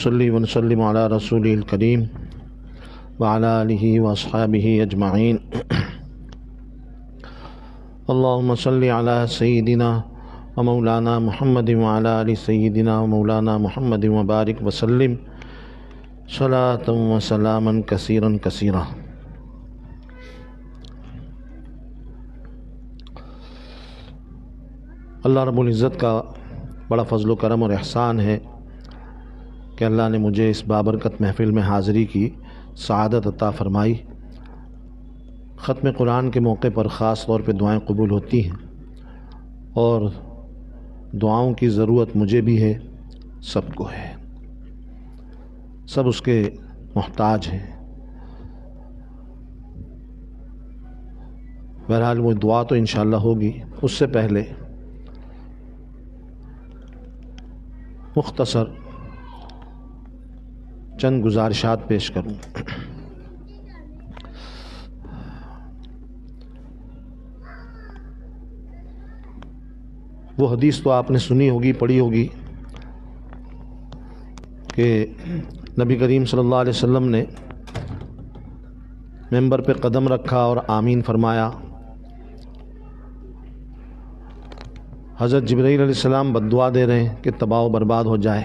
ونصلي ونسلم على رسوله الكريم وعلى آله وأصحابه أجمعين اللهم صل على سيدنا ومولانا محمد وعلى آل سيدنا ومولانا محمد وبارك وسلم صلاة وسلاما كثيرا كثيرا۔ اللہ رب العزت کا بڑا فضل و کرم اور احسان ہے کہ اللہ نے مجھے اس بابرکت محفل میں حاضری کی سعادت عطا فرمائی۔ ختم قرآن کے موقع پر خاص طور پہ دعائیں قبول ہوتی ہیں اور دعاؤں کی ضرورت مجھے بھی ہے، سب کو ہے، سب اس کے محتاج ہیں۔ بہرحال وہ دعا تو انشاءاللہ ہوگی، اس سے پہلے مختصر چند گزارشات پیش کروں۔ وہ حدیث تو آپ نے سنی ہوگی، پڑھی ہوگی کہ نبی کریم صلی اللہ علیہ وسلم نے ممبر پہ قدم رکھا اور آمین فرمایا۔ حضرت جبرائیل علیہ السلام بد دعا دے رہے ہیں کہ تباہ و برباد ہو جائے۔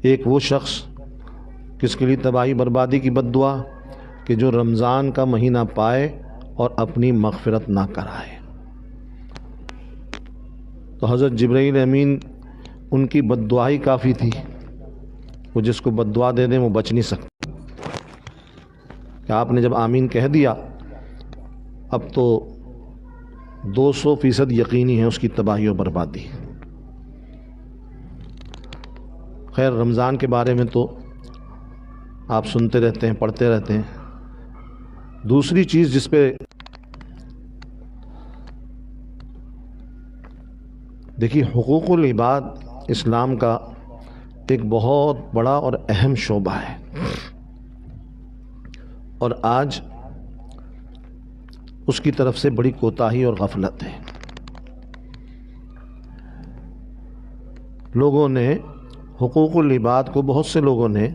ایک وہ شخص کس کے لیے تباہی بربادی کی بد دعا کہ جو رمضان کا مہینہ پائے اور اپنی مغفرت نہ کرائے۔ تو حضرت جبرائیل امین ان کی بد دعا ہی کافی تھی، وہ جس کو بد دعا دے دیں وہ بچ نہیں سکتا۔ کہ آپ نے جب آمین کہہ دیا اب تو 200% یقینی ہے اس کی تباہی و بربادی۔ خیر رمضان کے بارے میں تو آپ سنتے رہتے ہیں، پڑھتے رہتے ہیں۔ دوسری چیز جس پہ دیکھیے، حقوق العباد اسلام کا ایک بہت بڑا اور اہم شعبہ ہے، اور آج اس کی طرف سے بڑی کوتاہی اور غفلت ہے۔ لوگوں نے حقوق العباد کو، بہت سے لوگوں نے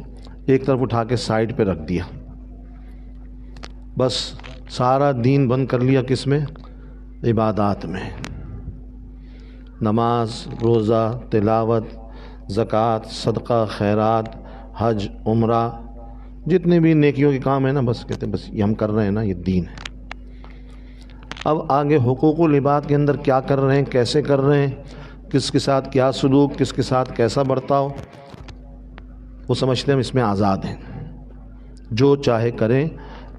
ایک طرف اٹھا کے سائڈ پہ رکھ دیا، بس سارا دین بند کر لیا کس میں؟ عبادات میں۔ نماز، روزہ، تلاوت، زکوٰۃ، صدقہ، خیرات، حج، عمرہ، جتنے بھی نیکیوں کے کام ہیں نا، بس کہتے ہیں بس یہ ہم کر رہے ہیں نا، یہ دین ہے۔ اب آگے حقوق العباد کے اندر کیا کر رہے ہیں، کیسے کر رہے ہیں، کس کے ساتھ کیا سلوک، کس کے ساتھ کیسا برتاؤ، وہ سمجھتے ہیں ہم اس میں آزاد ہیں، جو چاہے کریں،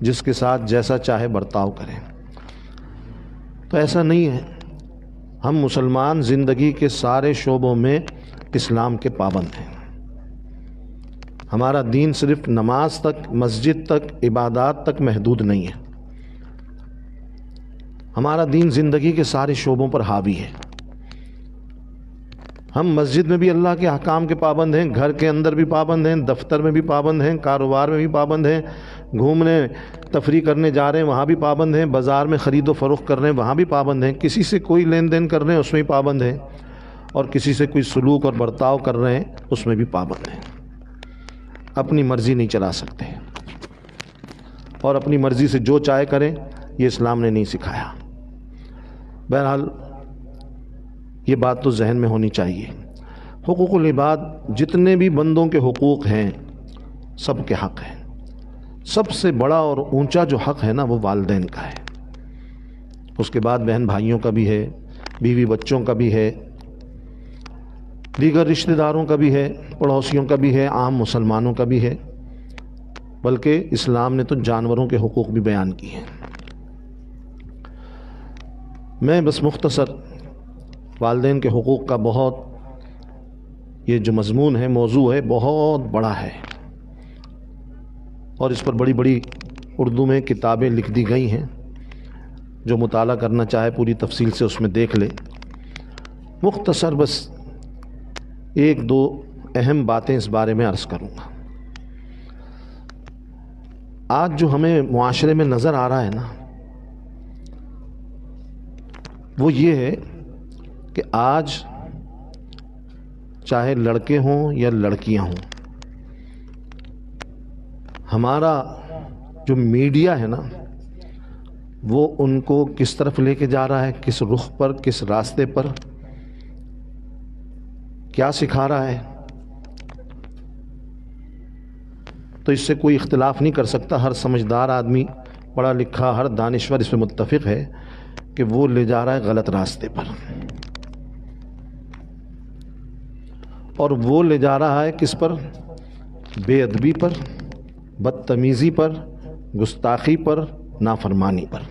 جس کے ساتھ جیسا چاہے برتاؤ کریں۔ تو ایسا نہیں ہے۔ ہم مسلمان زندگی کے سارے شعبوں میں اسلام کے پابند ہیں۔ ہمارا دین صرف نماز تک، مسجد تک، عبادات تک محدود نہیں ہے۔ ہمارا دین زندگی کے سارے شعبوں پر حاوی ہے۔ ہم مسجد میں بھی اللہ کے احکام کے پابند ہیں، گھر کے اندر بھی پابند ہیں، دفتر میں بھی پابند ہیں، کاروبار میں بھی پابند ہیں، گھومنے تفریح کرنے جا رہے ہیں وہاں بھی پابند ہیں، بازار میں خرید و فروخت کر رہے ہیں وہاں بھی پابند ہیں، کسی سے کوئی لین دین کر رہے ہیں اس میں بھی پابند ہیں، اور کسی سے کوئی سلوک اور برتاؤ کر رہے ہیں اس میں بھی پابند ہیں۔ اپنی مرضی نہیں چلا سکتے، اور اپنی مرضی سے جو چاہے کریں یہ اسلام نے نہیں سکھایا۔ بہرحال یہ بات تو ذہن میں ہونی چاہیے۔ حقوق العباد جتنے بھی بندوں کے حقوق ہیں سب کے حق ہیں۔ سب سے بڑا اور اونچا جو حق ہے نا وہ والدین کا ہے، اس کے بعد بہن بھائیوں کا بھی ہے، بیوی بچوں کا بھی ہے، دیگر رشتہ داروں کا بھی ہے، پڑوسیوں کا بھی ہے، عام مسلمانوں کا بھی ہے، بلکہ اسلام نے تو جانوروں کے حقوق بھی بیان کیے ہیں۔ میں بس مختصر والدین کے حقوق کا بہت، یہ جو مضمون ہے، موضوع ہے، بہت بڑا ہے، اور اس پر بڑی بڑی اردو میں کتابیں لکھ دی گئی ہیں، جو مطالعہ کرنا چاہے پوری تفصیل سے اس میں دیکھ لے۔ مختصر بس ایک دو اہم باتیں اس بارے میں عرض کروں گا۔ آج جو ہمیں معاشرے میں نظر آ رہا ہے نا، وہ یہ ہے کہ آج چاہے لڑکے ہوں یا لڑکیاں ہوں. ہمارا جو میڈیا ہے نا وہ ان کو کس طرف لے کے جا رہا ہے، کس رخ پر، کس راستے پر، کیا سکھا رہا ہے، تو اس سے کوئی اختلاف نہیں کر سکتا. ہر سمجھدار آدمی، پڑھا لکھا، ہر دانشور اس پہ متفق ہے کہ وہ لے جا رہا ہے غلط راستے پر، اور وہ لے جا رہا ہے کس پر؟ بے ادبی پر، بدتمیزی پر، گستاخی پر، نافرمانی پر.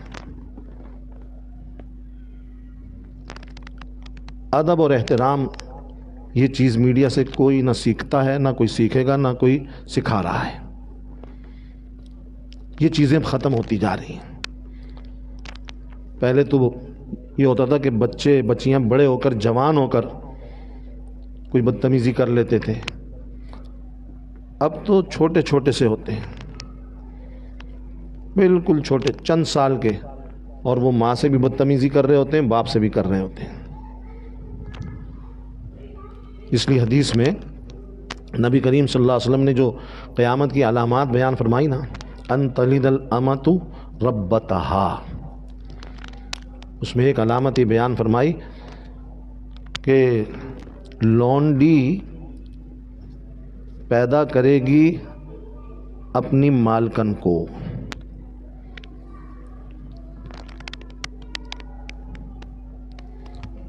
ادب اور احترام یہ چیز میڈیا سے کوئی نہ سیکھتا ہے، نہ کوئی سیکھے گا، نہ کوئی سکھا رہا ہے. یہ چیزیں ختم ہوتی جا رہی ہیں. پہلے تو یہ ہوتا تھا کہ بچے بچیاں بڑے ہو کر، جوان ہو کر کوئی بدتمیزی کر لیتے تھے. اب تو چھوٹے چھوٹے سے ہوتے ہیں، بالکل چھوٹے، چند سال کے، اور وہ ماں سے بھی بدتمیزی کر رہے ہوتے ہیں، باپ سے بھی کر رہے ہوتے ہیں. اس لیے حدیث میں نبی کریم صلی اللہ علیہ وسلم نے جو قیامت کی علامات بیان فرمائی نا، ان تلد الامۃ ربتہا، اس میں ایک علامت یہ بیان فرمائی کہ لونڈی پیدا کرے گی اپنی مالکن کو.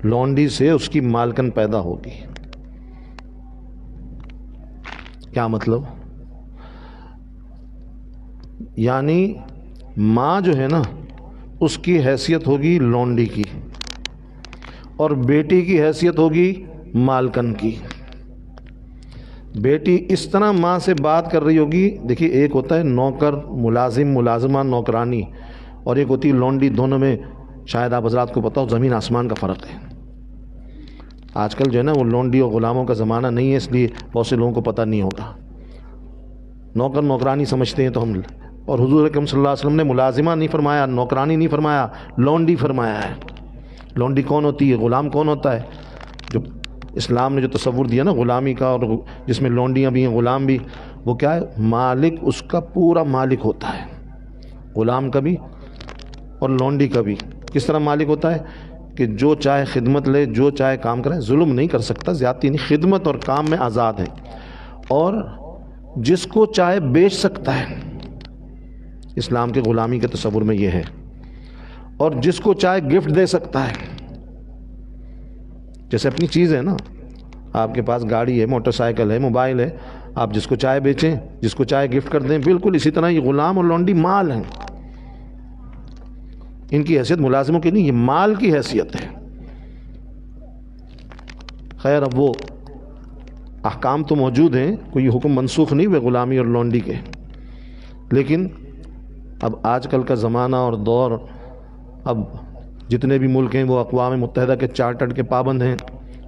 لونڈی سے اس کی مالکن پیدا ہوگی. کیا مطلب؟ یعنی ماں جو ہے نا اس کی حیثیت ہوگی لونڈی کی، اور بیٹی کی حیثیت ہوگی مالکن کی. بیٹی اس طرح ماں سے بات کر رہی ہوگی. دیکھیے، ایک ہوتا ہے نوکر، ملازم، ملازمہ، نوکرانی، اور ایک ہوتی ہے لونڈی. دونوں میں شاید آپ حضرات کو پتہ ہو زمین آسمان کا فرق ہے. آج کل جو ہے نا وہ لونڈی اور غلاموں کا زمانہ نہیں ہے، اس لیے بہت سے لوگوں کو پتہ نہیں ہوگا. نوکر نوکرانی سمجھتے ہیں تو ہم، اور حضور اکرم صلی اللہ علیہ وسلم نے ملازمہ نہیں فرمایا، نوکرانی نہیں فرمایا، لونڈی فرمایا ہے. لونڈی کون ہوتی ہے؟ غلام کون ہوتا ہے؟ جو اسلام نے جو تصور دیا نا غلامی کا، اور جس میں لونڈیاں بھی ہیں، غلام بھی، وہ کیا ہے؟ مالک اس کا پورا مالک ہوتا ہے، غلام کا بھی اور لونڈی کا بھی. کس طرح مالک ہوتا ہے کہ جو چاہے خدمت لے، جو چاہے کام کرے، ظلم نہیں کر سکتا، زیادتی نہیں، خدمت اور کام میں آزاد ہے، اور جس کو چاہے بیچ سکتا ہے. اسلام کے غلامی کے تصور میں یہ ہے. اور جس کو چاہے گفٹ دے سکتا ہے. جیسے اپنی چیز ہے نا، آپ کے پاس گاڑی ہے، موٹر سائیکل ہے، موبائل ہے، آپ جس کو چاہے بیچیں، جس کو چاہے گفٹ کر دیں. بالکل اسی طرح یہ غلام اور لونڈی مال ہیں. ان کی حیثیت ملازموں کی نہیں، یہ مال کی حیثیت ہے. خیر، اب وہ احکام تو موجود ہیں، کوئی حکم منسوخ نہیں ہوئے غلامی اور لونڈی کے، لیکن اب آج کل کا زمانہ اور دور، اب جتنے بھی ملک ہیں وہ اقوام متحدہ کے چارٹر کے پابند ہیں،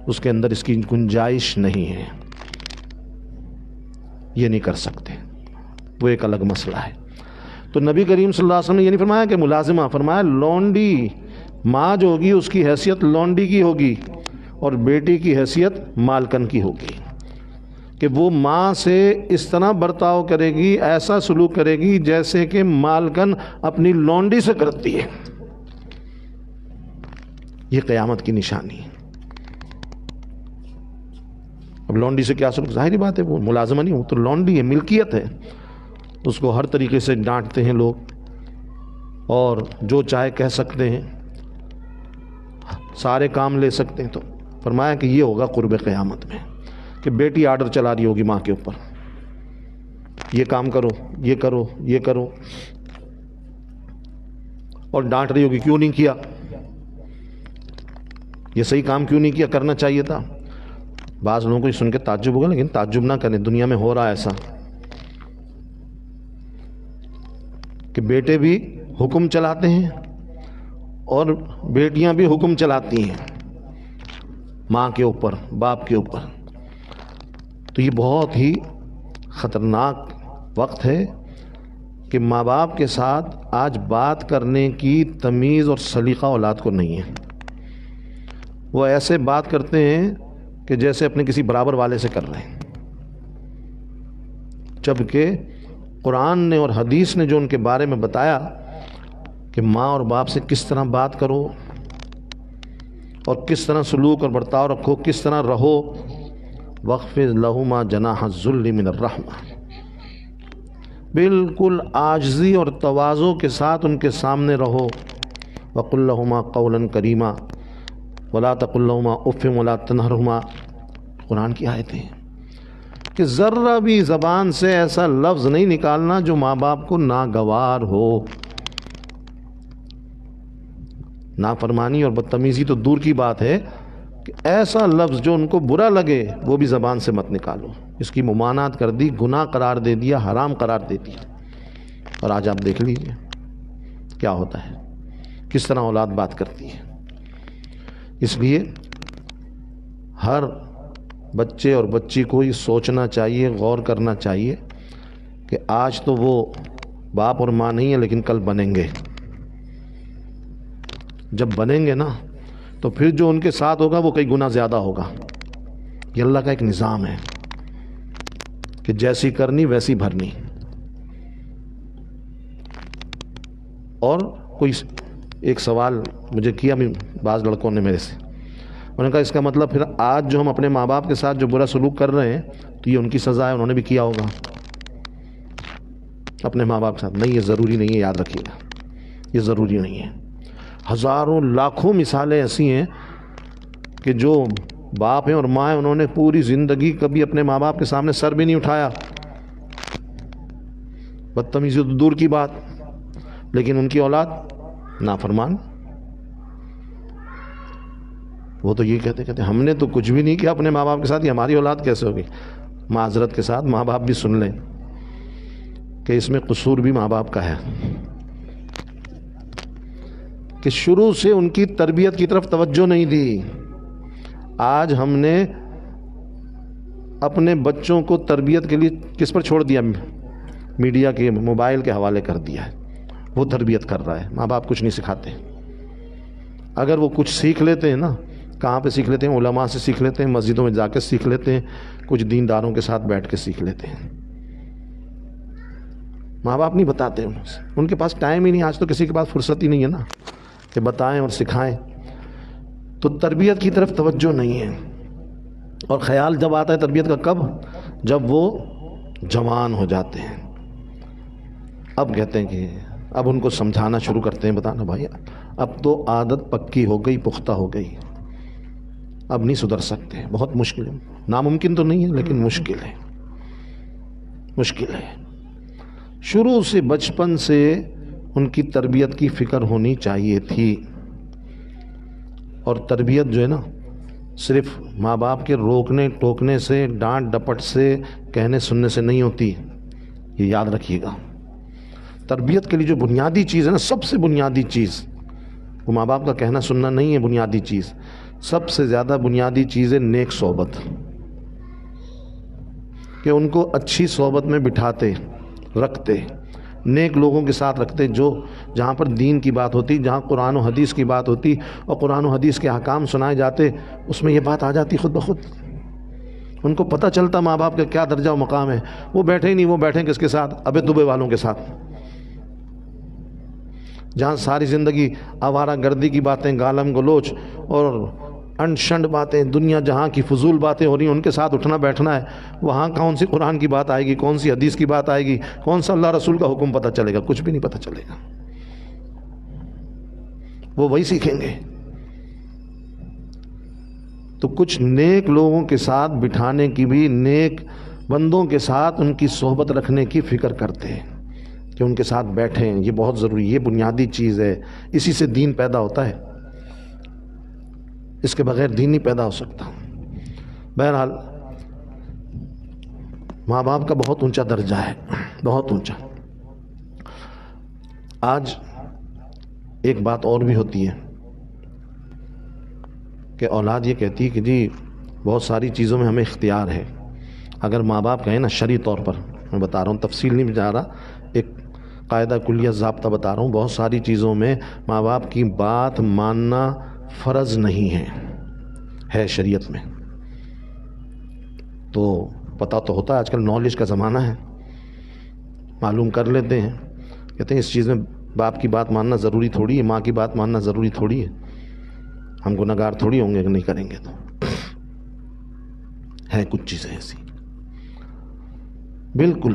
اس کے اندر اس کی گنجائش نہیں ہے. یہ نہیں کر سکتے، وہ ایک الگ مسئلہ ہے. تو نبی کریم صلی اللہ علیہ وسلم نے یہ نہیں فرمایا کہ ملازمہ، فرمایا لونڈی. ماں جو ہوگی اس کی حیثیت لونڈی کی ہوگی، اور بیٹی کی حیثیت مالکن کی ہوگی. کہ وہ ماں سے اس طرح برتاؤ کرے گی، ایسا سلوک کرے گی جیسے کہ مالکن اپنی لونڈی سے کرتی ہے. یہ قیامت کی نشانی ہے. اب لونڈی سے کیا سلوک؟ ظاہری بات ہے وہ ملازمہ نہیں، وہ تو لونڈی ہے، ملکیت ہے. اس کو ہر طریقے سے ڈانٹتے ہیں لوگ، اور جو چاہے کہہ سکتے ہیں، سارے کام لے سکتے ہیں. تو فرمایا کہ یہ ہوگا قرب قیامت میں، کہ بیٹی آرڈر چلا رہی ہوگی ماں کے اوپر، یہ کام کرو، یہ کرو، یہ کرو، اور ڈانٹ رہی ہوگی کیوں نہیں کیا، یہ صحیح کام کیوں نہیں کیا، کرنا چاہیے تھا. بعض لوگوں کو یہ سن کے تعجب ہوگا، لیکن تعجب نہ کریں، دنیا میں ہو رہا ہے ایسا کہ بیٹے بھی حکم چلاتے ہیں اور بیٹیاں بھی حکم چلاتی ہیں ماں کے اوپر، باپ کے اوپر. تو یہ بہت ہی خطرناک وقت ہے کہ ماں باپ کے ساتھ آج بات کرنے کی تمیز اور سلیقہ اولاد کو نہیں ہے. وہ ایسے بات کرتے ہیں کہ جیسے اپنے کسی برابر والے سے کر رہے ہیں، جبکہ قرآن نے اور حدیث نے جو ان کے بارے میں بتایا کہ ماں اور باپ سے کس طرح بات کرو اور کس طرح سلوک اور برتاؤ رکھو، کس طرح رہو، وَاخْفِضْ لَهُمَا جَنَاحَ الذُّلِّ مِنَ الرَّحْمَةِ، بالکل عاجزی اور تواضع کے ساتھ ان کے سامنے رہو، وَقُلْ لَهُمَا قَوْلًا كَرِيمًا وَلَا تَقُلْ لَهُمَا أُفٍّ وَلَا تَنْهَرْهُمَا، قرآن کی آیتیں ہیں کہ ذرہ بھی زبان سے ایسا لفظ نہیں نکالنا جو ماں باپ کو ناگوار ہو۔ نافرمانی اور بدتمیزی تو دور کی بات ہے کہ ایسا لفظ جو ان کو برا لگے وہ بھی زبان سے مت نکالو۔ اس کی ممانعت کر دی، گناہ قرار دے دیا، حرام قرار دے دیا۔ اور آج آپ دیکھ لیجئے کیا ہوتا ہے، کس طرح اولاد بات کرتی ہے۔ اس لیے ہر بچے اور بچی کو یہ سوچنا چاہیے، غور کرنا چاہیے کہ آج تو وہ باپ اور ماں نہیں ہیں لیکن کل بنیں گے۔ جب بنیں گے نا تو پھر جو ان کے ساتھ ہوگا وہ کئی گنا زیادہ ہوگا۔ یہ اللہ کا ایک نظام ہے کہ جیسی کرنی ویسی بھرنی۔ اور کوئی ایک سوال مجھے کیا بعض لڑکوں نے میرے سے، انہوں نے کہا اس کا مطلب پھر آج جو ہم اپنے ماں باپ کے ساتھ جو برا سلوک کر رہے ہیں تو یہ ان کی سزا ہے، انہوں نے بھی کیا ہوگا اپنے ماں باپ کے ساتھ۔ نہیں، یہ ضروری نہیں ہے، یاد رکھیے گا، یہ ضروری نہیں ہے۔ ہزاروں لاکھوں مثالیں ایسی ہیں کہ جو باپ ہیں اور ماں ہیں، انہوں نے پوری زندگی کبھی اپنے ماں باپ کے سامنے سر بھی نہیں اٹھایا، بدتمیزی تو دور کی بات، لیکن ان کی اولاد نافرمان۔ وہ تو یہ کہتے ہم نے تو کچھ بھی نہیں کیا اپنے ماں باپ کے ساتھ، یہ ہماری اولاد کیسے ہوگی؟ معذرت کے ساتھ ماں باپ بھی سن لیں کہ اس میں قصور بھی ماں باپ کا ہے کہ شروع سے ان کی تربیت کی طرف توجہ نہیں دی۔ آج ہم نے اپنے بچوں کو تربیت کے لیے کس پر چھوڑ دیا؟ میڈیا کے، موبائل کے حوالے کر دیا ہے، وہ تربیت کر رہا ہے، ماں باپ کچھ نہیں سکھاتے۔ اگر وہ کچھ سیکھ لیتے ہیں نا، کہاں پہ سیکھ لیتے ہیں؟ علماء سے سیکھ لیتے ہیں، مسجدوں میں جا کے سیکھ لیتے ہیں، کچھ دینداروں کے ساتھ بیٹھ کے سیکھ لیتے ہیں۔ ماں باپ نہیں بتاتے، ان کے پاس ٹائم ہی نہیں، آج تو کسی کے پاس فرصت ہی نہیں ہے نا کہ بتائیں اور سکھائیں، تو تربیت کی طرف توجہ نہیں ہے۔ اور خیال جب آتا ہے تربیت کا، کب؟ جب وہ جوان ہو جاتے ہیں۔ اب کہتے ہیں کہ اب ان کو سمجھانا شروع کرتے ہیں، بتانا بھائی اب تو عادت پکی ہو گئی، پختہ ہو گئی، اب نہیں سدھر سکتے، بہت مشکل ہے، ناممکن تو نہیں ہے لیکن مشکل ہے، مشکل ہے۔ شروع سے بچپن سے ان کی تربیت کی فکر ہونی چاہیے تھی۔ اور تربیت جو ہے نا صرف ماں باپ کے روکنے ٹوکنے سے، ڈانٹ ڈپٹ سے، کہنے سننے سے نہیں ہوتی، یہ یاد رکھیے گا۔ تربیت کے لیے جو بنیادی چیز ہے نا، سب سے بنیادی چیز، وہ ماں باپ کا کہنا سننا نہیں ہے بنیادی چیز، سب سے زیادہ بنیادی چیز ہے نیک صحبت، کہ ان کو اچھی صحبت میں بٹھاتے، رکھتے، نیک لوگوں کے ساتھ رکھتے، جو جہاں پر دین کی بات ہوتی، جہاں قرآن و حدیث کی بات ہوتی اور قرآن و حدیث کے احکام سنائے جاتے، اس میں یہ بات آ جاتی خود بخود۔ ان کو پتہ چلتا ماں باپ کا کیا درجہ و مقام ہے۔ وہ بیٹھے ہی نہیں، وہ بیٹھیں کس کے ساتھ؟ ابے دبے والوں کے ساتھ، جہاں ساری زندگی آوارہ گردی کی باتیں، گالم گلوچ اور انڈ شنڈ باتیں، دنیا جہاں کی فضول باتیں ہو رہی ہیں، ان کے ساتھ اٹھنا بیٹھنا ہے۔ وہاں کون سی قرآن کی بات آئے گی، کون سی حدیث کی بات آئے گی، کون سا اللہ رسول کا حکم پتہ چلے گا؟ کچھ بھی نہیں پتہ چلے گا۔ وہ وہی سیکھیں گے۔ تو کچھ نیک لوگوں کے ساتھ بٹھانے کی بھی، نیک بندوں کے ساتھ ان کی صحبت رکھنے کی فکر کرتے ہیں کہ ان کے ساتھ بیٹھیں، یہ بہت ضروری، یہ بنیادی چیز ہے، اسی سے دین پیدا ہوتا ہے، اس کے بغیر دین نہیں پیدا ہو سکتا۔ بہرحال ماں باپ کا بہت اونچا درجہ ہے، بہت اونچا۔ آج ایک بات اور بھی ہوتی ہے کہ اولاد یہ کہتی ہے کہ جی بہت ساری چیزوں میں ہمیں اختیار ہے۔ اگر ماں باپ کہیں نا، شرعی طور پر میں بتا رہا ہوں، تفصیل نہیں جا رہا، ایک قاعدہ کلیہ ضابطہ بتا رہا ہوں، بہت ساری چیزوں میں ماں باپ کی بات ماننا فرض نہیں ہے شریعت میں۔ تو پتہ تو ہوتا ہے، آج کل نالج کا زمانہ ہے، معلوم کر لیتے ہیں، کہتے ہیں اس چیز میں باپ کی بات ماننا ضروری تھوڑی ہے، ماں کی بات ماننا ضروری تھوڑی ہے، ہم گنہگار تھوڑی ہوں گے کہ نہیں کریں گے۔ تو ہے کچھ چیزیں ایسی، بالکل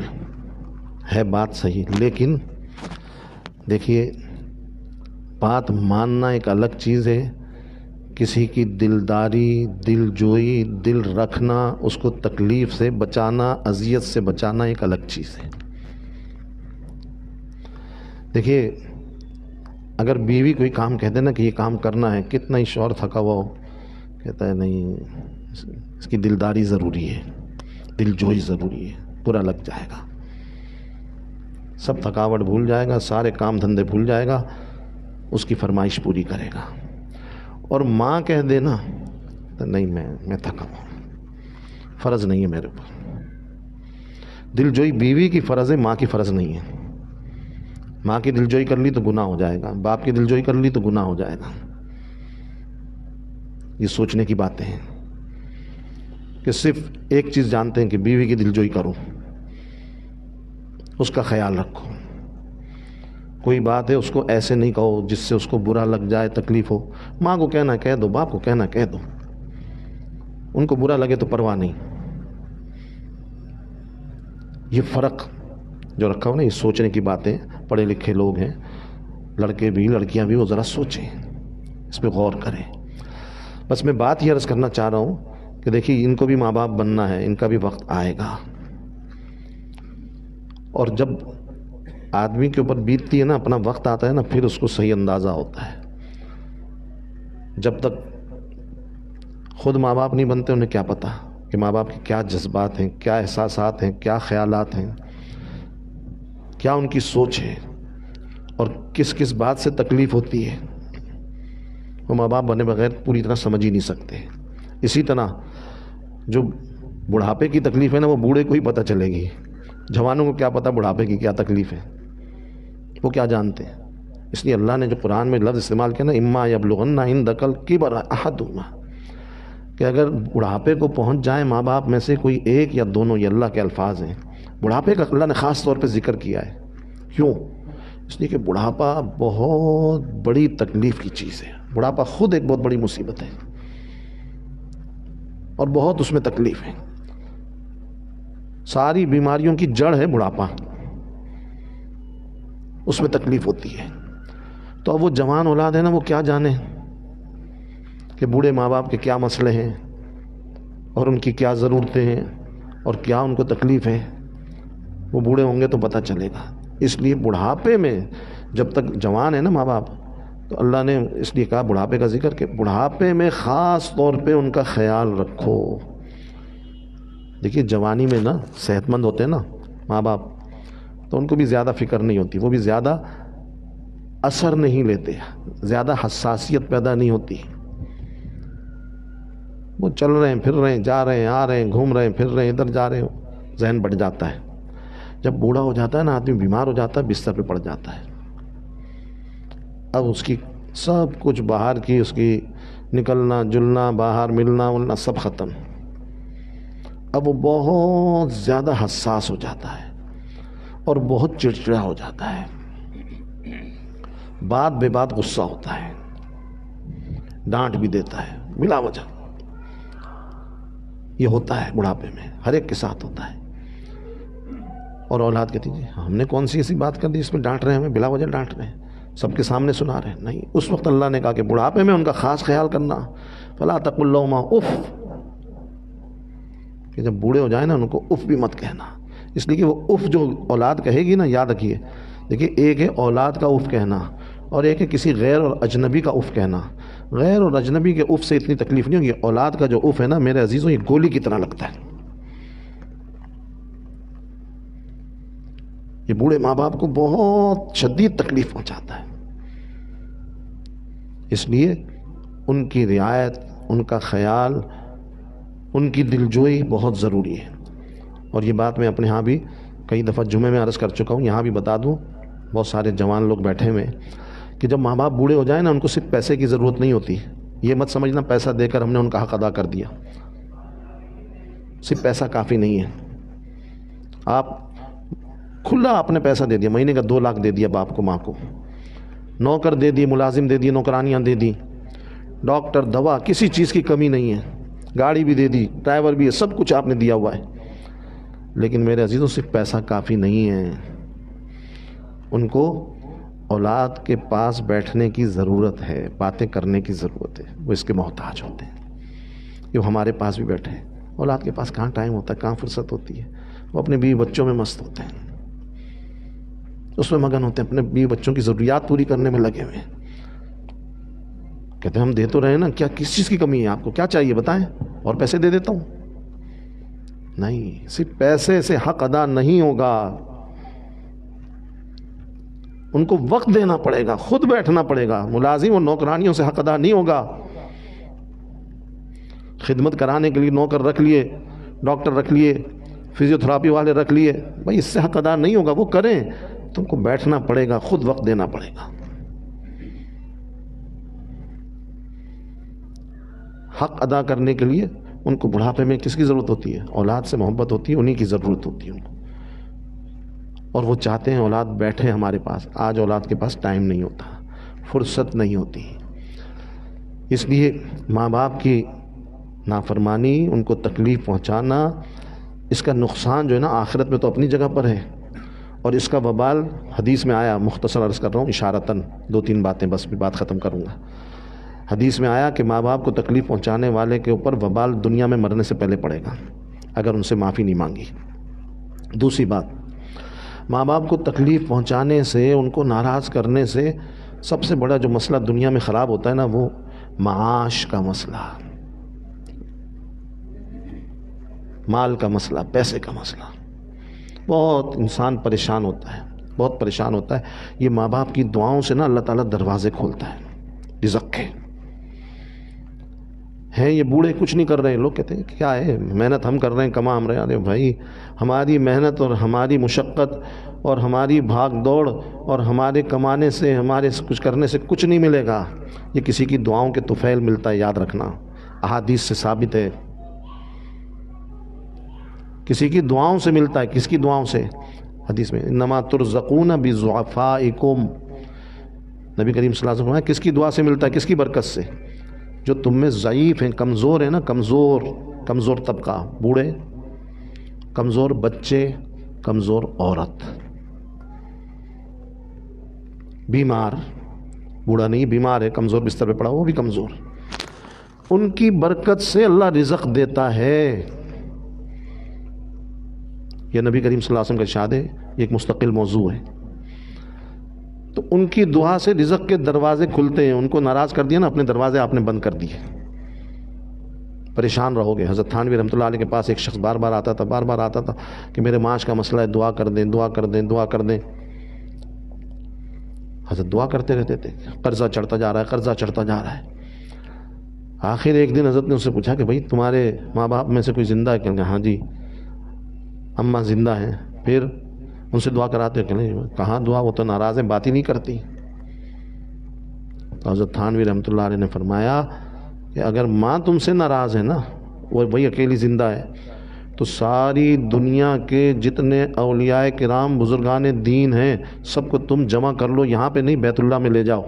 ہے بات صحیح، لیکن دیکھیے بات ماننا ایک الگ چیز ہے، کسی کی دلداری، دل جوئی، دل رکھنا، اس کو تکلیف سے بچانا، اذیت سے بچانا ایک الگ چیز ہے۔ دیکھیے اگر بیوی کوئی کام کہتے ہیں نا کہ یہ کام کرنا ہے، کتنا ہی شوہر تھکا ہوا ہو، کہتا ہے نہیں اس کی دلداری ضروری ہے، دل جوئی ضروری ہے، برا لگ جائے گا، سب تھکاوٹ بھول جائے گا، سارے کام دھندے بھول جائے گا، اس کی فرمائش پوری کرے گا۔ اور ماں کہہ دے نا تو نہیں میں تھکا ہوں، فرض نہیں ہے میرے اوپر۔ دل جوئی بیوی کی فرض ہے، ماں کی فرض نہیں ہے۔ ماں کی دل جوئی کر لی تو گناہ ہو جائے گا، باپ کی دل جوئی کر لی تو گناہ ہو جائے گا۔ یہ سوچنے کی باتیں ہیں کہ صرف ایک چیز جانتے ہیں کہ بیوی کی دل جوئی کرو، اس کا خیال رکھو، کوئی بات ہے اس کو ایسے نہیں کہو جس سے اس کو برا لگ جائے، تکلیف ہو۔ ماں کو کہنا کہہ دو، باپ کو کہنا کہہ دو، ان کو برا لگے تو پرواہ نہیں۔ یہ فرق جو رکھا ہو نا، یہ سوچنے کی باتیں، پڑھے لکھے لوگ ہیں، لڑکے بھی لڑکیاں بھی، وہ ذرا سوچیں، اس پہ غور کریں۔ بس میں بات یہ عرض کرنا چاہ رہا ہوں کہ دیکھیے ان کو بھی ماں باپ بننا ہے، ان کا بھی وقت آئے گا، اور جب آدمی کے اوپر بیتتی ہے نا، اپنا وقت آتا ہے نا، پھر اس کو صحیح اندازہ ہوتا ہے۔ جب تک خود ماں باپ نہیں بنتے انہیں کیا پتہ کہ ماں باپ کے کیا جذبات ہیں، کیا احساسات ہیں، کیا خیالات ہیں، کیا ان کی سوچ ہے، اور کس کس بات سے تکلیف ہوتی ہے، وہ ماں باپ بنے بغیر پوری طرح سمجھ ہی نہیں سکتے۔ اسی طرح جو بڑھاپے کی تکلیف ہے نا، وہ بوڑھے کو ہی پتہ چلے گی، جوانوں کو کیا پتہ بڑھاپے کی کیا تکلیف ہے، وہ کیا جانتے ہیں۔ اس لیے اللہ نے جو قرآن میں لفظ استعمال کیا نا، اما یبلغن عندک الکبر احدہما، کہ اگر بڑھاپے کو پہنچ جائیں ماں باپ میں سے کوئی ایک یا دونوں، یہ اللہ کے الفاظ ہیں۔ بڑھاپے کا اللہ نے خاص طور پہ ذکر کیا ہے، کیوں؟ اس لیے کہ بڑھاپا بہت بڑی تکلیف کی چیز ہے، بڑھاپا خود ایک بہت بڑی مصیبت ہے، اور بہت اس میں تکلیف ہے۔ ساری بیماریوں کی جڑ ہے بڑھاپا، اس میں تکلیف ہوتی ہے۔ تو اب وہ جوان اولاد ہے نا، وہ کیا جانے کہ بوڑھے ماں باپ کے کیا مسئلے ہیں، اور ان کی کیا ضرورتیں ہیں، اور کیا ان کو تکلیف ہے۔ وہ بوڑھے ہوں گے تو پتہ چلے گا۔ اس لیے بڑھاپے میں جب تک جوان ہے نا ماں باپ، تو اللہ نے اس لیے کہا بڑھاپے کا ذکر، کہ بڑھاپے میں خاص طور پہ ان کا خیال رکھو۔ دیکھیے جوانی میں نا صحت مند ہوتے ہیں نا ماں باپ، تو ان کو بھی زیادہ فکر نہیں ہوتی، وہ بھی زیادہ اثر نہیں لیتے، زیادہ حساسیت پیدا نہیں ہوتی، وہ چل رہے ہیں پھر رہے ہیں، جا رہے ہیں آ رہے ہیں، گھوم رہے ہیں پھر رہے ہیں، ادھر جا رہے ہیں، ذہن بڑھ جاتا ہے۔ جب بوڑھا ہو جاتا ہے نا آدمی، بیمار ہو جاتا ہے، بستر پہ پڑ جاتا ہے، اب اس کی سب کچھ باہر کی، اس کی نکلنا جلنا، باہر ملنا ولنا سب ختم۔ اب وہ بہت زیادہ حساس ہو جاتا ہے، اور بہت چڑچڑا ہو جاتا ہے، بات بے بات غصہ ہوتا ہے، ڈانٹ بھی دیتا ہے بلا وجہ۔ یہ ہوتا ہے بڑھاپے میں، ہر ایک کے ساتھ ہوتا ہے۔ اور اولاد کہتی ہے ہم نے کون سی ایسی بات کر دی اس میں ڈانٹ رہے ہیں، ہمیں بلا وجہ ڈانٹ رہے ہیں، سب کے سامنے سنا رہے ہیں۔ نہیں، اس وقت اللہ نے کہا کہ بڑھاپے میں ان کا خاص خیال کرنا، فلا تقل لهما اف، کہ جب بوڑھے ہو جائیں نا ان کو اف بھی مت کہنا۔ اس لیے کہ وہ اف جو اولاد کہے گی نا، یاد رکھیے، دیکھیے ایک ہے اولاد کا اف کہنا، اور ایک ہے کسی غیر اور اجنبی کا اف کہنا۔ غیر اور اجنبی کے اف سے اتنی تکلیف نہیں ہوگی، اولاد کا جو اف ہے نا میرے عزیزوں، یہ گولی کی طرح لگتا ہے۔ یہ بوڑھے ماں باپ کو بہت شدید تکلیف پہنچاتا ہے۔ اس لیے ان کی رعایت، ان کا خیال، ان کی دلجوئی بہت ضروری ہے۔ اور یہ بات میں اپنے ہاں بھی کئی دفعہ جمعے میں عرض کر چکا ہوں، یہاں بھی بتا دوں، بہت سارے جوان لوگ بیٹھے ہوئے کہ جب ماں باپ بوڑھے ہو جائیں نا، ان کو صرف پیسے کی ضرورت نہیں ہوتی۔ یہ مت سمجھنا پیسہ دے کر ہم نے ان کا حق ادا کر دیا، صرف پیسہ کافی نہیں ہے. آپ کھلا آپ نے پیسہ دے دیا, مہینے کا 2 لاکھ دے دیا باپ کو ماں کو, نوکر دے دیے, ملازم دے دیے, نوکرانیاں دے دی, ڈاکٹر, دوا, کسی چیز کی کمی نہیں ہے, گاڑی بھی دے دی, ڈرائیور بھی ہے, سب کچھ آپ نے دیا ہوا ہے. لیکن میرے عزیزوں صرف پیسہ کافی نہیں ہے. ان کو اولاد کے پاس بیٹھنے کی ضرورت ہے, باتیں کرنے کی ضرورت ہے. وہ اس کے محتاج ہوتے ہیں کہ وہ ہمارے پاس بھی بیٹھے. اولاد کے پاس کہاں ٹائم ہوتا ہے, کہاں فرصت ہوتی ہے. وہ اپنے بیوی بچوں میں مست ہوتے ہیں, اس میں مگن ہوتے ہیں, اپنے بیوی بچوں کی ضروریات پوری کرنے میں لگے ہوئے ہیں. کہتے ہیں ہم دے تو رہے نا, کیا کس چیز کی کمی ہے آپ کو, کیا چاہیے بتائیں اور پیسے دے دیتا ہوں. نہیں, صرف پیسے سے حق ادا نہیں ہوگا. ان کو وقت دینا پڑے گا, خود بیٹھنا پڑے گا. ملازم اور نوکرانیوں سے حق ادا نہیں ہوگا. خدمت کرانے کے لیے نوکر رکھ لیے, ڈاکٹر رکھ لیے, فزیو تھراپی والے رکھ لیے, بھائی اس سے حق ادا نہیں ہوگا. وہ کریں, تم کو بیٹھنا پڑے گا, خود وقت دینا پڑے گا. حق ادا کرنے کے لیے ان کو بڑھاپے میں کس کی ضرورت ہوتی ہے؟ اولاد سے محبت ہوتی ہے, انہی کی ضرورت ہوتی ہے ان کو. اور وہ چاہتے ہیں اولاد بیٹھے ہمارے پاس. آج اولاد کے پاس ٹائم نہیں ہوتا, فرصت نہیں ہوتی. اس لیے ماں باپ کی نافرمانی, ان کو تکلیف پہنچانا, اس کا نقصان جو ہے نا آخرت میں تو اپنی جگہ پر ہے, اور اس کا وبال حدیث میں آیا. مختصر عرض کر رہا ہوں اشارتاً, 2-3 باتیں بس, بھی بات ختم کروں گا. حدیث میں آیا کہ ماں باپ کو تکلیف پہنچانے والے کے اوپر وبال دنیا میں مرنے سے پہلے پڑے گا اگر ان سے معافی نہیں مانگی. دوسری بات, ماں باپ کو تکلیف پہنچانے سے, ان کو ناراض کرنے سے سب سے بڑا جو مسئلہ دنیا میں خراب ہوتا ہے نا, وہ معاش کا مسئلہ, مال کا مسئلہ, پیسے کا مسئلہ. بہت انسان پریشان ہوتا ہے, بہت پریشان ہوتا ہے. یہ ماں باپ کی دعاؤں سے نا اللہ تعالیٰ دروازے کھولتا ہے رزق کے. ہیں یہ بوڑھے کچھ نہیں کر رہے, لوگ کہتے ہیں کیا ہے, محنت ہم کر رہے ہیں, کما ہم رہے ہیں. ارے بھائی, ہماری محنت اور ہماری مشقت اور ہماری بھاگ دوڑ اور ہمارے کمانے سے, ہمارے کچھ کرنے سے کچھ نہیں ملے گا. یہ کسی کی دعاؤں کے طفیل ملتا ہے, یاد رکھنا. احادیث سے ثابت ہے, کسی کی دعاؤں سے ملتا ہے. کس کی دعاؤں سے؟ حدیث میں انما ترزقون بضعفائکم, نبی کریم صلی اللہ علیہ وسلم نے کس کی دعا سے ملتا ہے, کس کی برکت سے؟ جو تم میں ضعیف ہیں, کمزور ہیں نا, کمزور طبقہ, بوڑھے, کمزور بچے, کمزور عورت, بیمار, بوڑھا نہیں بیمار ہے, کمزور بستر پہ پڑا, وہ بھی کمزور, ان کی برکت سے اللہ رزق دیتا ہے. یہ نبی کریم صلی اللہ علیہ وسلم کا ارشاد ہے, یہ ایک مستقل موضوع ہے. تو ان کی دعا سے رزق کے دروازے کھلتے ہیں. ان کو ناراض کر دیا نا, اپنے دروازے آپ نے بند کر دیے, پریشان رہو گے. حضرت تھانوی رحمۃ اللہ علیہ کے پاس ایک شخص بار بار آتا تھا کہ میرے معاش کا مسئلہ ہے, دعا کر دیں, دعا کر دیں, دعا کر دیں. حضرت دعا کرتے رہتے تھے, قرضہ چڑھتا جا رہا ہے. آخر ایک دن حضرت نے اس سے پوچھا کہ بھائی تمہارے ماں باپ میں سے کوئی زندہ ہے؟ کہ ہاں جی اماں زندہ ہیں. پھر ان سے دعا کراتے کہ نہیں, کہاں دعا, وہ تو ناراض ہیں, بات ہی نہیں کرتی. تو حضرت تھانوی رحمۃ اللہ علیہ نے فرمایا کہ اگر ماں تم سے ناراض ہے نا, وہ وہی اکیلی زندہ ہے, تو ساری دنیا کے جتنے اولیاء کرام بزرگان دین ہیں سب کو تم جمع کر لو, یہاں پہ نہیں بیت اللہ میں لے جاؤ,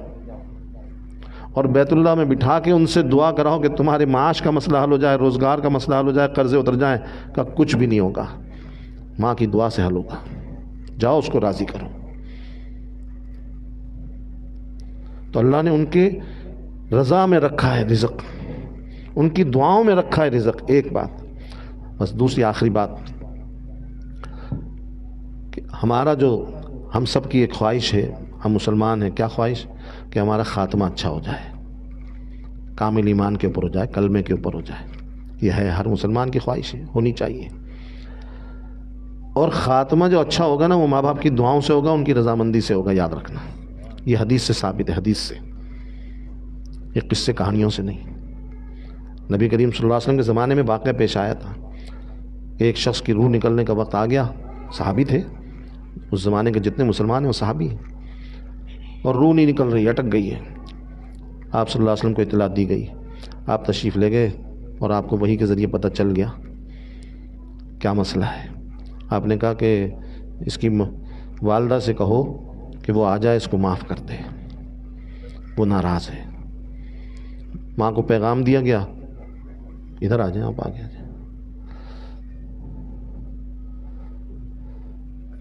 اور بیت اللہ میں بٹھا کے ان سے دعا کراؤ کہ تمہارے معاش کا مسئلہ حل ہو جائے, روزگار کا مسئلہ حل ہو جائے, قرضے اتر جائیں. کا کچھ بھی نہیں ہوگا, ماں کی دعا سے حل ہوگا. جاؤ اس کو راضی کرو. تو اللہ نے ان کے رضا میں رکھا ہے رزق, ان کی دعاؤں میں رکھا ہے رزق. ایک بات بس. دوسری آخری بات کہ ہمارا جو ہم سب کی ایک خواہش ہے, ہم مسلمان ہیں, کیا خواہش؟ کہ ہمارا خاتمہ اچھا ہو جائے, کامل ایمان کے اوپر ہو جائے, کلمے کے اوپر ہو جائے. یہ ہے ہر مسلمان کی خواہش ہے, ہونی چاہیے. اور خاتمہ جو اچھا ہوگا نا, وہ ماں باپ کی دعاؤں سے ہوگا, ان کی رضامندی سے ہوگا. یاد رکھنا, یہ حدیث سے ثابت ہے, حدیث سے, یہ قصے کہانیوں سے نہیں. نبی کریم صلی اللہ علیہ وسلم کے زمانے میں واقعہ پیش آیا تھا. ایک شخص کی روح نکلنے کا وقت آ گیا, صحابی تھے, اس زمانے کے جتنے مسلمان ہیں وہ صحابی ہیں, اور روح نہیں نکل رہی, اٹک گئی ہے. آپ صلی اللہ علیہ وسلم کو اطلاع دی گئی, آپ تشریف لے گئے, اور آپ کو وحی کے ذریعے پتہ چل گیا کیا مسئلہ ہے؟ آپ نے کہا کہ اس کی والدہ سے کہو کہ وہ آ جائے، اس کو معاف کر دے، وہ ناراض ہے۔ ماں کو پیغام دیا گیا، ادھر آ جائیں، آپ آگے آ جائیں۔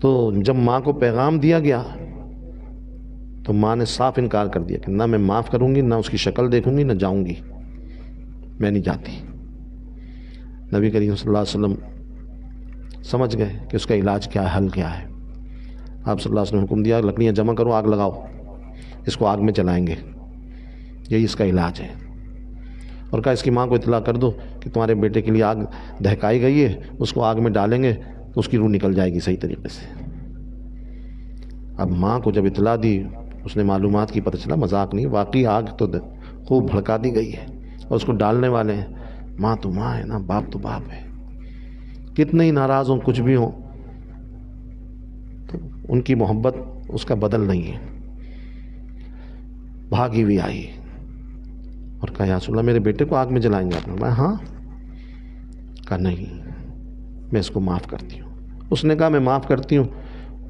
تو جب ماں کو پیغام دیا گیا تو ماں نے صاف انکار کر دیا کہ نہ میں معاف کروں گی، نہ اس کی شکل دیکھوں گی، نہ جاؤں گی، میں نہیں جاتی۔ نبی کریم صلی اللہ علیہ وسلم سمجھ گئے کہ اس کا علاج کیا ہے، حل کیا ہے۔ آپ صلی اللہ علیہ وسلم نے حکم دیا لکڑیاں جمع کرو، آگ لگاؤ، اس کو آگ میں جلائیں گے، یہی اس کا علاج ہے۔ اور کہا اس کی ماں کو اطلاع کر دو کہ تمہارے بیٹے کے لیے آگ دہکائی گئی ہے، اس کو آگ میں ڈالیں گے تو اس کی روح نکل جائے گی صحیح طریقے سے۔ اب ماں کو جب اطلاع دی، اس نے معلومات کی، پتہ چلا مذاق نہیں، واقعی آگ تو خوب بھڑکا دی گئی ہے اور اس کو ڈالنے والے ہیں۔ ماں تو ماں ہے نا، باپ تو باپ ہے، کتنے ہی ناراض ہوں، کچھ بھی ہوں، تو ان کی محبت اس کا بدل نہیں ہے۔ بھاگی ہوئی آئی اور کہا یا رسول اللہ میرے بیٹے کو آگ میں جلائیں گے؟ آپ نے کہا ہاں، کہا نہیں، میں اس کو معاف کرتی ہوں۔ اس نے کہا میں معاف کرتی ہوں،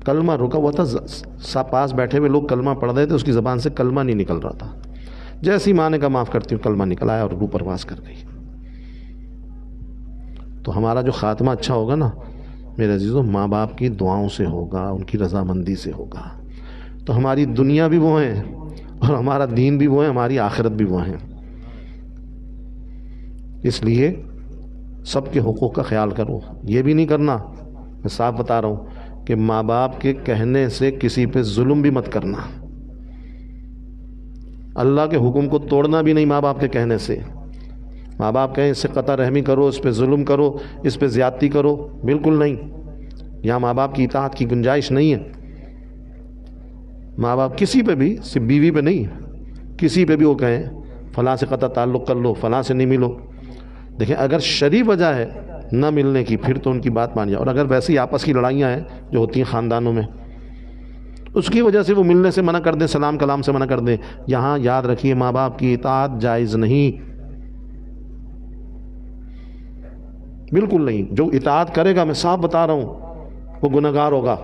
کلمہ رکا ہوا تھا، پاس بیٹھے ہوئے لوگ کلمہ پڑھ رہے تھے، اس کی زبان سے کلمہ نہیں نکل رہا تھا۔ جیسی ماں نے کہا معاف کرتی ہوں، کلمہ نکل آیا اور روح پرواز کر گئی۔ تو ہمارا جو خاتمہ اچھا ہوگا نا میرے عزیزوں، ماں باپ کی دعاؤں سے ہوگا، ان کی رضامندی سے ہوگا، تو ہماری دنیا بھی وہ ہیں اور ہمارا دین بھی وہ ہے، ہماری آخرت بھی وہ ہیں۔ اس لیے سب کے حقوق کا خیال کرو۔ یہ بھی نہیں کرنا، میں صاف بتا رہا ہوں کہ ماں باپ کے کہنے سے کسی پہ ظلم بھی مت کرنا، اللہ کے حکم کو توڑنا بھی نہیں ماں باپ کے کہنے سے۔ ماں باپ کہیں اس سے قطع رحمی کرو، اس پہ ظلم کرو، اس پہ زیادتی کرو، بالکل نہیں، یہاں ماں باپ کی اطاعت کی گنجائش نہیں ہے۔ ماں باپ کسی پہ بھی، صرف بیوی پہ نہیں، کسی پہ بھی وہ کہیں فلاں سے قطع تعلق کر لو، فلاں سے نہیں ملو، دیکھیں اگر شرعی وجہ ہے نہ ملنے کی پھر تو ان کی بات مان جاؤ، اور اگر ویسی آپس کی لڑائیاں ہیں جو ہوتی ہیں خاندانوں میں، اس کی وجہ سے وہ ملنے سے منع کر دیں، سلام کلام سے منع کر دیں، یہاں یاد رکھیے ماں باپ کی اطاعت جائز نہیں، بالکل نہیں۔ جو اطاعت کرے گا، میں صاف بتا رہا ہوں، وہ گنہگار ہوگا۔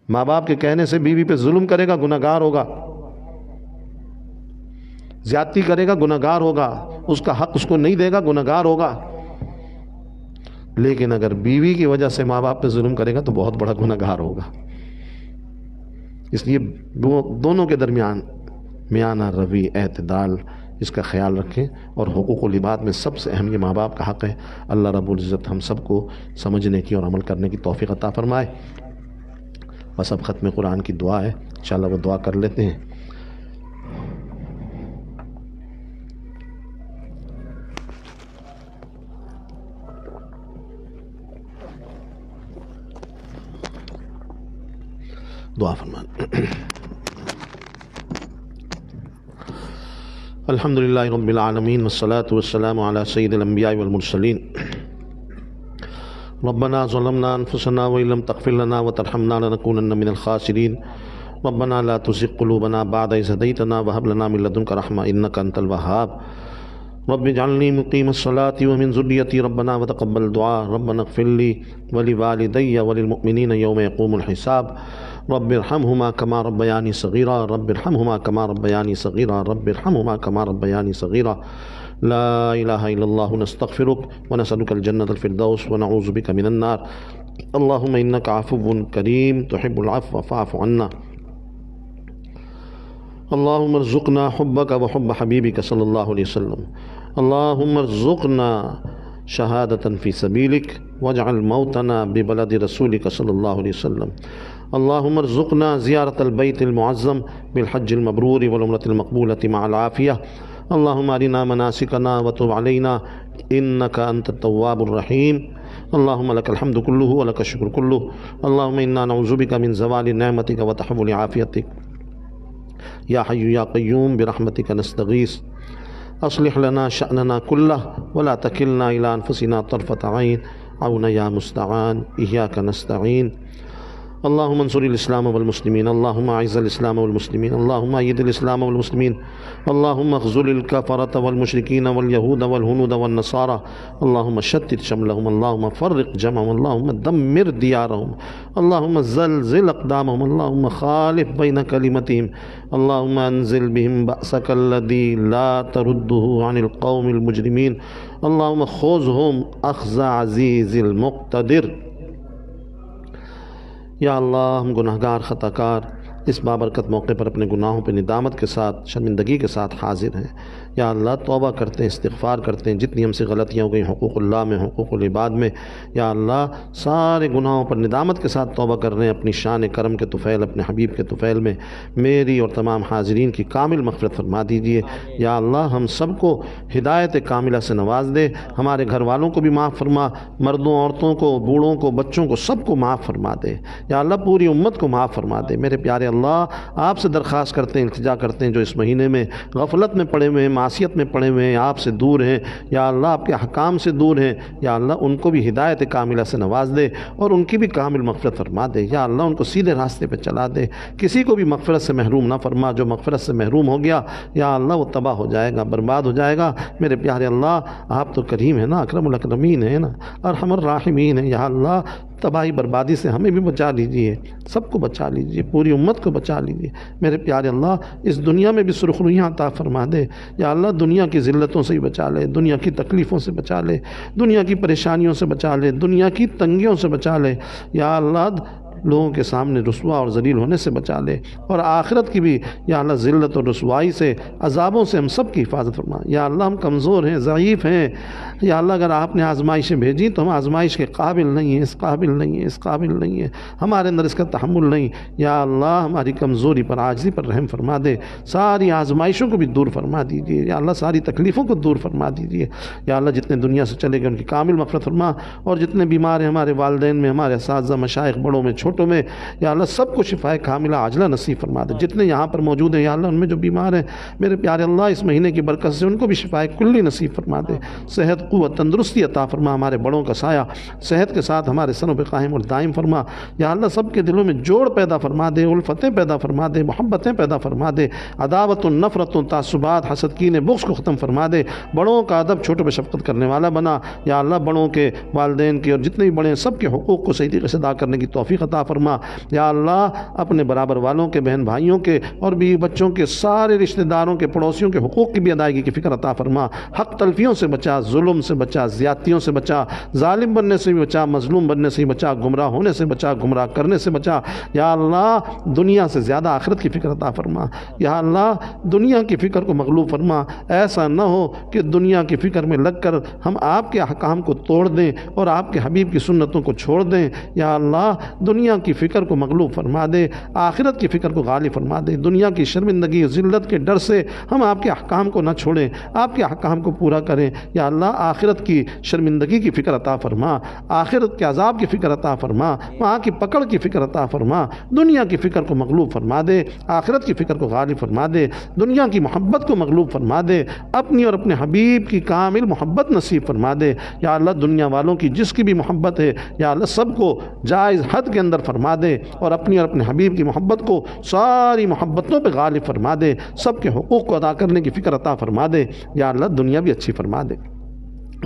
ماں باپ کے کہنے سے بیوی پہ ظلم کرے گا، گنہگار ہوگا۔ زیادتی کرے گا، گنہگار ہوگا۔ اس کا حق اس کو نہیں دے گا، گنہگار ہوگا۔ لیکن اگر بیوی کی وجہ سے ماں باپ پہ ظلم کرے گا تو بہت بڑا گنہگار ہوگا۔ اس لیے دونوں کے درمیان میانہ روی، اعتدال، اس کا خیال رکھیں، اور حقوق و لباد میں سب سے اہم یہ ماں باپ کا حق ہے۔ اللہ رب العزت ہم سب کو سمجھنے کی اور عمل کرنے کی توفیق عطا فرمائے۔ بس اب ختم قرآن کی دعا ہے، انشاءاللہ وہ دعا کر لیتے ہیں۔ دعا فرمائیں۔ الحمدللہ رب العالمین والصلاة والسلام علی سید الانبیاء والمرسلین۔ ربنا ظلمنا انفسنا وإن لم تغفر لنا وترحمنا لنكونن من الخاسرین۔ ربنا لا تزغ قلوبنا بعد إذ هديتنا وهب لنا من لدنك رحمة إنك أنت الوهاب۔ رب اجعلني مقيم الصلاة ومن ذريتي ربنا وتقبل دعاء۔ ربنا اغفر لي ولوالدي وللمؤمنين يوم يقوم الحساب۔ رب ارحمهما كما ربياني صغيرا، رب ارحمهما كما ربياني صغيرا، رب ارحمهما كما ربياني صغيرا۔ لا إله إلا الله نستغفرك ونسألك الجنة الفردوس ونعوذ بك من النار۔ اللهم إنك عفو كريم تحب العفو فاعف عنا۔ اللهم ارزقنا حبك وحب حبيبك صلى الله عليه وسلم۔ اللهم ارزقنا شهادة في سبيلك واجعل موتنا ببلد رسولك صلى الله عليه وسلم۔ اللهم ارزقنا زيارة البيت المعظم بالحج المبرور والعمرة المقبولة مع العافية۔ اللهم أرنا مناسكنا وتب علينا إنك أنت التواب الرحيم۔ اللهم لك الحمد كله ولك الشكر كله۔ اللهم إنا نعوذ بك من زوال نعمتك وتحول عافيتك يا حي يا قيوم برحمتك نستغيث۔ أصلح لنا شأننا كله ولا تكلنا إلى أنفسنا طرفة عين، عون يا مستعان إياك نستعين۔ اللهم انصر الإسلام والمسلمين، اللهم أعز الإسلام والمسلمين، اللهم أيد الإسلام والمسلمين، اللهم اخذل الكفرة والمشركين واليهود والهنود والنصارى، اللهم شتت شملهم، اللهم فرق جمعهم، اللهم دمر ديارهم، اللهم زلزل أقدامهم، اللهم خالف بين كلمتهم، اللهم انزل بهم بأسك الذي لا ترده عن القوم المجرمين، اللهم خذهم أخذ عزيز المقتدر۔ یا اللہ ہم گناہ گار خطا کار اس بابرکت موقع پر اپنے گناہوں پہ ندامت کے ساتھ شرمندگی کے ساتھ حاضر ہیں۔ یا اللہ توبہ کرتے ہیں، استغفار کرتے ہیں، جتنی ہم سے غلطیاں ہو گئی حقوق اللہ میں، حقوق العباد میں، یا اللہ سارے گناہوں پر ندامت کے ساتھ توبہ کر رہے ہیں اپنی شان کرم کے طفیل، اپنے حبیب کے طفیل میں۔ میری اور تمام حاضرین کی کامل مغفرت فرما دیجیے۔ یا اللہ ہم سب کو ہدایت کاملہ سے نواز دے، ہمارے گھر والوں کو بھی معاف فرما، مردوں عورتوں کو، بوڑھوں کو، بچوں کو، سب کو معاف فرما دے۔ یا اللہ پوری امت کو معاف فرما دے۔ میرے پیارے اللہ آپ سے درخواست کرتے ہیں، التجا کرتے ہیں جو اس مہینے میں غفلت میں پڑے ہوئے ہیں، معصیت میں پڑے ہوئے ہیں، آپ سے دور ہیں، یا اللہ آپ کے احکام سے دور ہیں، یا اللہ ان کو بھی ہدایت کاملہ سے نواز دے اور ان کی بھی کامل مغفرت فرما دے۔ یا اللہ ان کو سیدھے راستے پہ چلا دے، کسی کو بھی مغفرت سے محروم نہ فرما۔ جو مغفرت سے محروم ہو گیا یا اللہ وہ تباہ ہو جائے گا، برباد ہو جائے گا۔ میرے پیارے اللہ آپ تو کریم ہیں نا، اکرم الاکرمین ہیں نا، ارحم الراحمین ہیں۔ یا اللہ تباہی بربادی سے ہمیں بھی بچا لیجئے، سب کو بچا لیجئے، پوری امت کو بچا لیجئے۔ میرے پیارے اللہ اس دنیا میں بھی سرخرویاں عطا فرما دے۔ یا اللہ دنیا کی ذلتوں سے ہی بچا لے، دنیا کی تکلیفوں سے بچا لے، دنیا کی پریشانیوں سے بچا لے، دنیا کی تنگیوں سے بچا لے۔ یا اللہ لوگوں کے سامنے رسوا اور ذلیل ہونے سے بچا لے، اور آخرت کی بھی یا اللہ ذلت اور رسوائی سے، عذابوں سے ہم سب کی حفاظت فرما۔ یا اللہ ہم کمزور ہیں، ضعیف ہیں، یا اللہ اگر آپ نے آزمائشیں بھیجی تو ہم آزمائش کے قابل نہیں ہیں، اس قابل نہیں ہیں، اس قابل نہیں ہیں، ہمارے اندر اس کا تحمل نہیں۔ یا اللہ ہماری کمزوری پر، عاجزی پر رحم فرما دے، ساری آزمائشوں کو بھی دور فرما دیجیے۔ یا اللہ ساری تکلیفوں کو دور فرما دیجیے۔ یا اللہ جتنے دنیا سے چلے گئے ان کی کامل مغفرت فرما، اور جتنے بیمار ہیں ہمارے والدین میں، ہمارے اساتذہ مشائخ بڑوں میں چھوٹوں میں، یا اللہ سب کو شفائے کاملہ عاجلہ نصیب فرما دے۔ جتنے یہاں پر موجود ہیں یا اللہ ان میں جو بیمار ہیں میرے پیارے اللہ اس مہینے کی برکت سے ان کو بھی شفائے کلی نصیب فرما دے، صحت قوت تندرستی عطا فرما، ہمارے بڑوں کا سایہ صحت کے ساتھ ہمارے سروں پہ قائم اور دائم فرما۔ یا اللہ سب کے دلوں میں جوڑ پیدا فرما دے، الفتیں پیدا فرما دے، محبتیں پیدا فرما دے، عداوت و نفرت و تعصبات حسد کینے بغض کو ختم فرما دے، بڑوں کا ادب چھوٹوں پہ شفقت کرنے والا بنا۔ یا اللہ بڑوں کے، والدین کے اور جتنے بھی بڑے ہیں سب کے حقوق کو صحیح طریقے سے ادا کرنے کی توفیق عطا فرما۔ یا اللہ اپنے برابر والوں کے، بہن بھائیوں کے اور بیوی بچوں کے، سارے رشتہ داروں کے، پڑوسیوں کے حقوق کی بھی ادائیگی کی فکر عطا فرما۔ حق تلفیوں سے بچا، ظلم سے بچا، زیادتیوں سے بچا، ظالم بننے سے بھی بچا، مظلوم بننے سے بھی بچا، گمراہ ہونے سے بچا، گمراہ کرنے سے بچا۔ یا اللہ دنیا سے زیادہ آخرت کی فکر عطا فرما۔ یا اللہ دنیا کی فکر کو مغلوب فرما، ایسا نہ ہو کہ دنیا کی فکر میں لگ کر ہم آپ کے احکام کو توڑ دیں اور آپ کے حبیب کی سنتوں کو چھوڑ دیں۔ یا اللہ دنیا کی فکر کو مغلوب فرما دے، آخرت کی فکر کو غالب فرما دے۔ دنیا کی شرمندگی ذلت کے ڈر سے ہم آپ کے احکام کو نہ چھوڑیں، آپ کے احکام کو پورا کریں۔ یا اللہ آخرت کی شرمندگی کی فکر عطا فرما، آخرت کے عذاب کی فکر عطا فرما، وہاں کی پکڑ کی فکر عطا فرما۔ دنیا کی فکر کو مغلوب فرما دے، آخرت کی فکر کو غالب فرما دے، دنیا کی محبت کو مغلوب فرما دے، اپنی اور اپنے حبیب کی کامل محبت نصیب فرما دے۔ یا اللہ دنیا والوں کی جس کی بھی محبت ہے یا اللہ سب کو جائز حد کے اندر فرما دے، اور اپنی اور اپنے حبیب کی محبت کو ساری محبتوں پہ غالب فرما دے، سب کے حقوق کو ادا کرنے کی فکر عطا فرما دے۔ یا اللہ دنیا بھی اچھی فرما دے،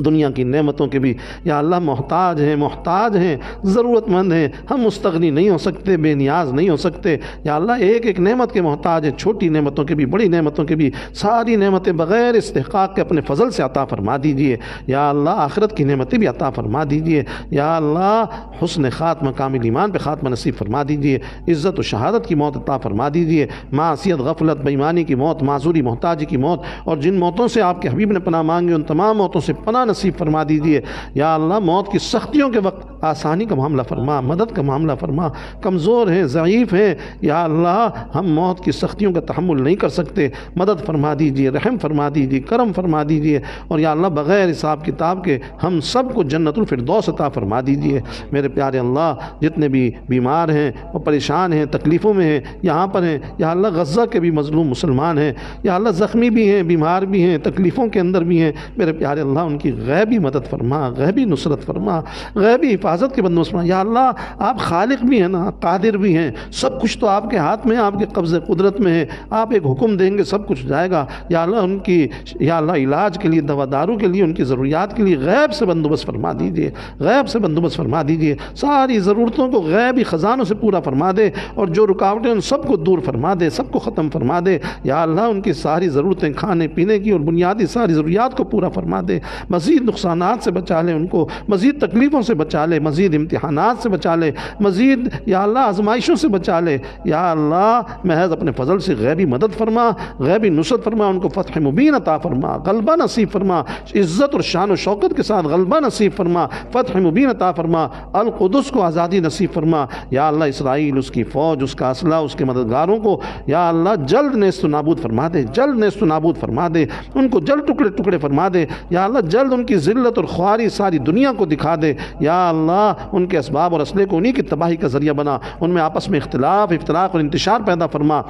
دنیا کی نعمتوں کے بھی یا اللہ محتاج ہیں، ضرورت مند ہیں، ہم مستغنی نہیں ہو سکتے، بے نیاز نہیں ہو سکتے۔ یا اللہ ایک ایک نعمت کے محتاج ہیں، چھوٹی نعمتوں کے بھی، بڑی نعمتوں کے بھی، ساری نعمتیں بغیر استحقاق کے اپنے فضل سے عطا فرما دیجیے۔ یا اللہ آخرت کی نعمتیں بھی عطا فرما دیجیے۔ یا اللہ حسن خاتمہ، کامل ایمان پہ خاتمہ نصیب فرما دیجیے، عزت و شہادت کی موت عطا فرما دیجیے، معصیت، غفلت، بے ایمانی کی موت، معذوری، محتاجی کی موت، اور جن موتوں سے آپ کے حبیب نے پناہ مانگی ان تمام موتوں سے پناہ نصیب فرما دیجیے۔ یا اللہ موت کی سختیوں کے وقت آسانی کا معاملہ فرما، مدد کا معاملہ فرما، کمزور ہیں، ضعیف ہیں، یا اللہ ہم موت کی سختیوں کا تحمل نہیں کر سکتے، مدد فرما دیجیے، رحم فرما دیجیے، کرم فرما دیجیے، اور یا اللہ بغیر حساب کتاب کے ہم سب کو جنت الفردوس عطا فرما دیجیے۔ میرے پیارے اللہ جتنے بھی بیمار ہیں اور پریشان ہیں، تکلیفوں میں ہیں، یہاں پر ہیں، یا اللہ غزہ کے بھی مظلوم مسلمان ہیں، یا اللہ زخمی بھی ہیں، بیمار بھی ہیں، تکلیفوں کے اندر بھی ہیں، میرے پیارے اللہ ان کی غیبی مدد فرما، غیبی نصرت فرما، غیبی حفاظت کے بندوبست فرما۔ یا اللہ آپ خالق بھی ہیں نا، قادر بھی ہیں، سب کچھ تو آپ کے ہاتھ میں، آپ کے قبض قدرت میں ہے، آپ ایک حکم دیں گے سب کچھ جائے گا۔ یا اللہ ان کی یا اللہ علاج کے لیے، دوا دارو کے لیے، ان کی ضروریات کے لیے غیب سے بندوبست فرما دیجیے، غیب سے بندوبست فرما دیجیے، ساری ضرورتوں کو غیبی خزانوں سے پورا فرما دے، اور جو رکاوٹیں ان سب کو دور فرما دے، سب کو ختم فرما دے۔ یا اللہ ان کی ساری ضرورتیں، کھانے پینے کی اور بنیادی ساری ضروریات کو پورا فرما دے، مزید نقصانات سے بچا لے ان کو، مزید تکلیفوں سے بچا لے، مزید امتحانات سے بچا لے، مزید یا اللہ آزمائشوں سے بچا لے۔ یا اللہ محض اپنے فضل سے غیبی مدد فرما، غیبی نصرت فرما، ان کو فتح مبین عطا فرما، غلبہ نصیب فرما، عزت اور شان و شوکت کے ساتھ غلبہ نصیب فرما، فتح مبین عطا فرما، القدس کو آزادی نصیب فرما۔ یا اللہ اسرائیل، اس کی فوج، اس کا اسلحہ، اس کے مددگاروں کو یا اللہ جلد نیست و نابود فرما دے، جلد نیست و نابود فرما دے، ان کو جلد ٹکڑے ٹکڑے فرما دے۔ یا اللہ جلد ان کی ذلت اور خواری ساری دنیا کو دکھا دے۔ یا اللہ ان کے اسباب اور اسلحے کو انہی کی تباہی کا ذریعہ بنا، ان میں آپس میں اختلاف، افتراق اور انتشار پیدا فرما۔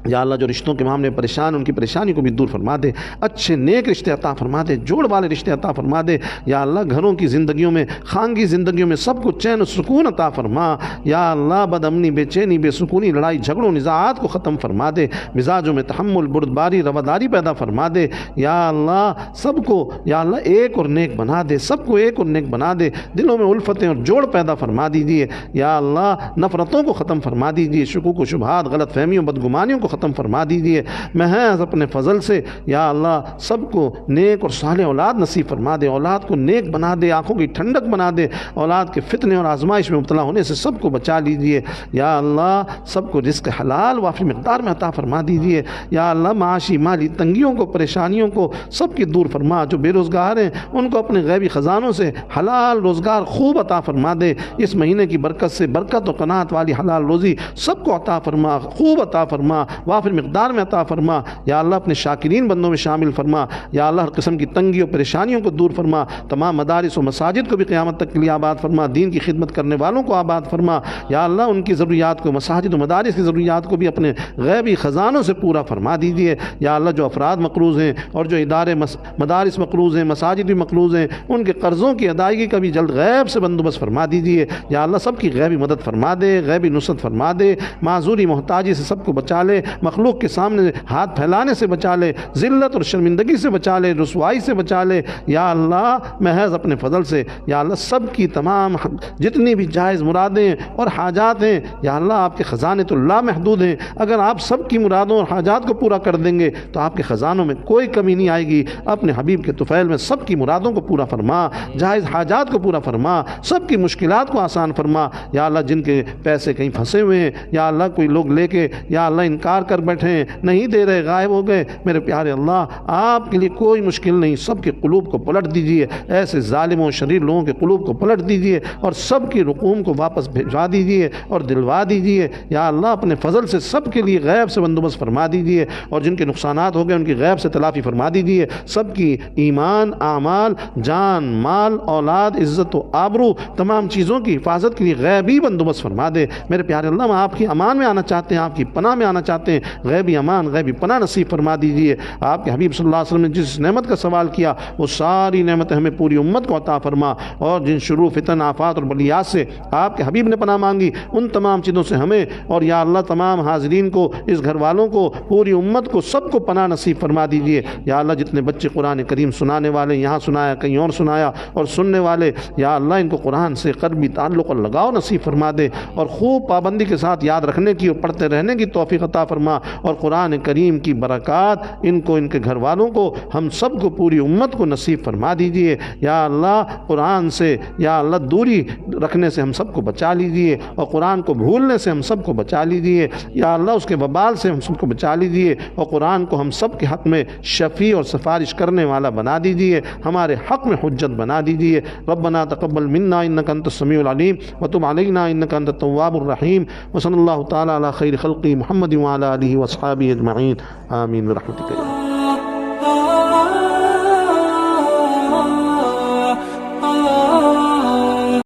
یا اللہ جو رشتوں کے معاملے پریشان، ان کی پریشانی کو بھی دور فرما دے، اچھے نیک رشتے عطا فرما دے، جوڑ والے رشتے عطا فرما دے۔ یا اللہ گھروں کی زندگیوں میں، خانگی زندگیوں میں سب کو چین و سکون عطا فرما۔ یا اللہ بد امنی، بے چینی، بے سکونی، لڑائی جھگڑوں، نزاعات کو ختم فرما دے، مزاجوں میں تحمل، بردباری، رواداری پیدا فرما دے۔ یا اللہ سب کو یا اللہ ایک اور نیک بنا دے، سب کو ایک اور نیک بنا دے، دلوں میں الفتیں اور جوڑ پیدا فرما دیجیے۔ یا اللہ نفرتوں کو ختم فرما دیجیے، شکوک و شبہات، غلط فہمیوں، بدگمانیوں کو ختم فرما دیجیے۔ محض اپنے فضل سے یا اللہ سب کو نیک اور صالح اولاد نصیب فرما دے، اولاد کو نیک بنا دے، آنکھوں کی ٹھنڈک بنا دے، اولاد کے فتنے اور آزمائش میں مبتلا ہونے سے سب کو بچا لیجیے۔ یا اللہ سب کو رزق حلال وافی مقدار میں عطا فرما دیجیے۔ یا اللہ معاشی مالی تنگیوں کو، پریشانیوں کو سب کی دور فرما، جو بے روزگار ہیں ان کو اپنے غیبی خزانوں سے حلال روزگار خوب عطا فرما دے۔ اس مہینے کی برکت سے برکت و قناعت والی حلال روزی سب کو عطا فرما، خوب عطا فرما، وافر مقدار میں عطا فرما۔ یا اللہ اپنے شاکرین بندوں میں شامل فرما۔ یا اللہ ہر قسم کی تنگی و پریشانیوں کو دور فرما، تمام مدارس و مساجد کو بھی قیامت تک کے لیے آباد فرما، دین کی خدمت کرنے والوں کو آباد فرما۔ یا اللہ ان کی ضروریات کو، مساجد و مدارس کی ضروریات کو بھی اپنے غیبی خزانوں سے پورا فرما دیجیے۔ یا اللہ جو افراد مقروض ہیں اور جو ادارے مدارس مقروض ہیں، مساجد بھی مقروض ہیں، ان کے قرضوں کی ادائیگی کا بھی جلد غیب سے بندوبست فرما دیجیے۔ یا اللہ سب کی غیبی مدد فرما دے، غیبی نصرت فرما دے، معذوری محتاجی سے سب کو بچا لے، مخلوق کے سامنے ہاتھ پھیلانے سے بچا لے، ذلت اور شرمندگی سے بچا لے، رسوائی سے بچا لے۔ یا اللہ محض اپنے فضل سے یا اللہ سب کی تمام جتنی بھی جائز مرادیں اور حاجات ہیں یا اللہ آپ کے خزانے تو لا محدود ہیں، اگر آپ سب کی مرادوں اور حاجات کو پورا کر دیں گے تو آپ کے خزانوں میں کوئی کمی نہیں آئے گی۔ اپنے حبیب کے طفیل میں سب کی مرادوں کو پورا فرما، جائز حاجات کو پورا فرما، سب کی مشکلات کو آسان فرما۔ یا اللہ جن کے پیسے کہیں پھنسے ہوئے ہیں یا اللہ کوئی لوگ لے کے یا اللہ انکار کر بیٹھے ہیں، نہیں دے رہے، غائب ہو گئے، میرے پیارے اللہ آپ کے لیے کوئی مشکل نہیں، سب کے قلوب کو پلٹ دیجئے، ایسے ظالموں شریر لوگوں کے قلوب کو پلٹ دیجئے اور سب کی رقوم کو واپس بھیجوا دیجئے اور دلوا دیجئے۔ یا اللہ اپنے فضل سے سب کے لیے غیب سے بندوبست فرما دیجئے، اور جن کے نقصانات ہو گئے ان کی غیب سے تلافی فرما دیجئے، سب کی ایمان، اعمال، جان، مال، اولاد، عزت و آبرو، تمام چیزوں کی حفاظت کے لیے غیبی بندوبست فرما دے۔ میرے پیارے اللہ ہم آپ کی امان میں آنا چاہتے ہیں، آپ کی پناہ میں آنا چاہتے ہیں، غیبی امان، غیبی پناہ نصیب فرما دیجئے۔ آپ کے حبیب صلی اللہ علیہ وسلم نے جس نعمت کا سوال کیا وہ ساری نعمتیں ہمیں پوری امت کو عطا فرما، اور جن شرور، فتن، آفات اور بلیات سے آپ کے حبیب نے پناہ مانگی ان تمام چیزوں سے ہمیں اور یا اللہ تمام حاضرین کو، اس گھر والوں کو، پوری امت کو، سب کو پناہ نصیب فرما دیجئے۔ یا اللہ جتنے بچے قرآن کریم سنانے والے، یہاں سنایا کہیں اور سنایا، اور سننے والے یا اللہ ان کو قرآن سے قلبی تعلق اور لگاؤ نصیب فرما دے، اور خوب پابندی کے ساتھ یاد رکھنے کی اور پڑھتے رہنے کی توفیق عطا فرما، اور قرآن کریم کی برکات ان کو، ان کے گھر والوں کو، ہم سب کو، پوری امت کو نصیب فرما دیجئے۔ یا اللہ قرآن سے یا اللہ دوری رکھنے سے ہم سب کو بچا لیجئے، اور قرآن کو بھولنے سے ہم سب کو بچا لیجئے۔ یا اللہ اس کے وبال سے ہم سب کو بچا لیجئے، اور قرآن کو ہم سب کے حق میں شفیع اور سفارش کرنے والا بنا دیجئے، ہمارے حق میں حجت بنا دیجئے۔ ربنا تقبل منا انک انت السمیع العلیم وتب علینا انک انت التواب الرحیم، وصلی اللہ تعالی علی خیر خلقہ محمد وعلی آلہ واصحابہ اجمعین، آمین برحمتک۔